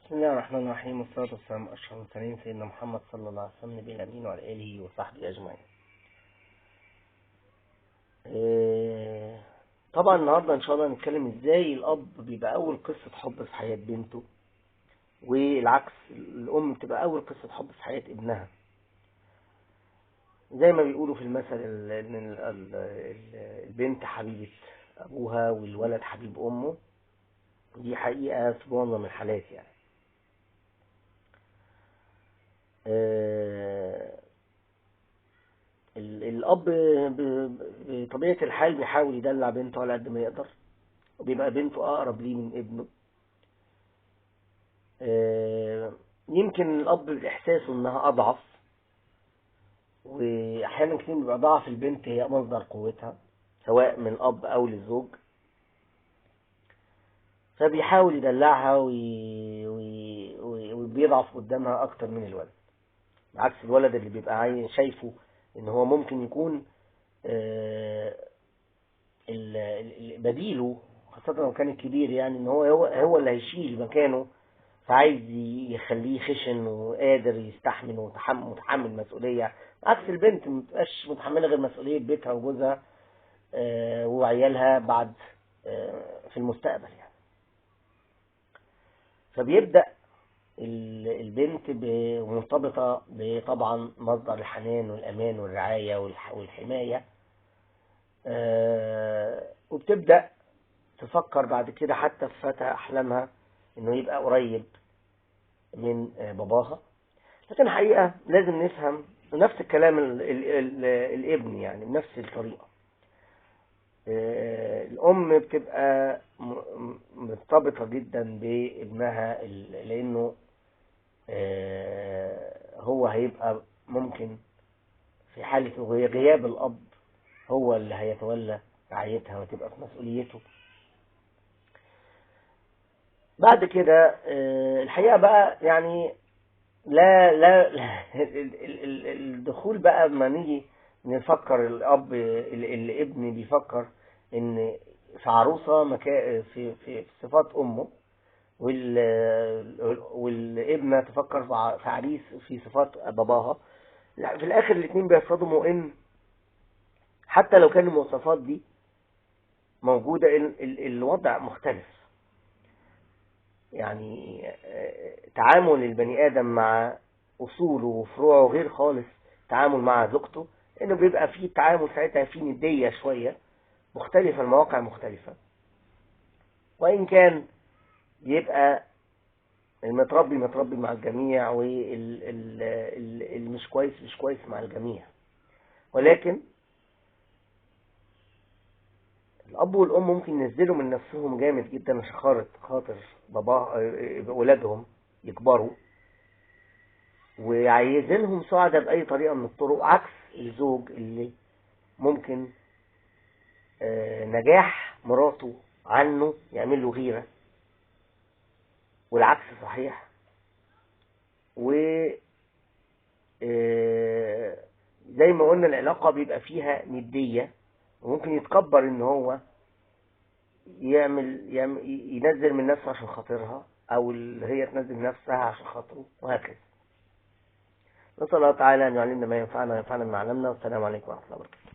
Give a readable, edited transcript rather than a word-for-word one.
بسم الله الرحمن الرحيم، والصلاة والسلام على أشرف المرسلين سيدنا محمد صلى الله عليه وسلم نبي الأمين وعلى آله وصحبه أجمعين. طبعا النهارده إن شاء الله هنتكلم إزاي الأب بيبقى أول قصة حب في حياة بنته، والعكس الأم بتبقى أول قصة حب في حياة ابنها. زي ما بيقولوا في المثل إن البنت حبيبة أبوها والولد حبيب أمه. دي حقيقة في معظم الحالات يعني. الأب بطبيعة الحال بيحاول يدلع بنته على قد ما يقدر، وبيبقى بنته أقرب ليه من ابنه. يمكن الأب بإحساسه إنها أضعف، وأحيانا كتير بيبقى ضعف البنت هي مصدر قوتها سواء من الأب أو للزوج، فبيحاول يدلعها وبيضعف قدامها أكتر من الولد، بعكس الولد اللي بيبقى شايفه إن هو ممكن يكون بديله، خاصة لو كان الكبير، يعني ان هو اللي هيشيل مكانه، فعايز يخليه خشن وقادر يستحمل ومتحمل مسؤولية، عكس البنت ما بتبقاش متحملة غير مسؤولية بيتها وجوزها وعيالها بعد في المستقبل يعني. فبيبدأ البنت مرتبطة بطبعا مصدر الحنان والأمان والرعاية والحماية، وبتبدأ تفكر بعد كده حتى في فتى أحلامها إنه يبقى قريب من باباها. لكن الحقيقة لازم نفهم نفس الكلام الابن يعني بنفس الطريقة. الأم بتبقى مرتبطة جدا بابنها، لأنه هو هيبقى ممكن في حالة غياب الأب هو اللي هيتولى رعايتها وتبقى في مسؤوليته. بعد كده الحقيقة بقى يعني لا الدخول بقى ما نيجي نفكر الابن بيفكر ان في عروسة في صفات امه، والابنة تفكر في عريس في صفات باباها. في الاخر الاثنين بيصطدموا ان حتى لو كان المواصفات دي موجودة الوضع مختلف. يعني تعامل البني آدم مع أصوله وفروعه غير خالص تعامل مع زوجته، إنه بيبقى فيه تعامل ساعتها فيه ندية شوية مختلفة، المواقع مختلفة، وإن كان بيبقى متربي مع الجميع، والمش كويس مع الجميع. ولكن الأب والأم ممكن ينزلوا من نفسهم جامد جدا عشان خاطر ولادهم يكبروا، وعايزينهم سعداء بأي طريقة من الطرق، عكس الزوج اللي ممكن نجاح مراته عنه يعمل له غيرة، والعكس صحيح. و زي ما قلنا العلاقة بيبقى فيها ندية، وممكن يتكبر ان هو ينزل من نفسه عشان خاطرها، او هي تنزل من نفسها عشان خاطره، وهكذا. نسأل الله تعالى أن يعلمنا ما ينفعنا وينفعنا بما علمنا. والسلام عليكم ورحمة الله وبركاته.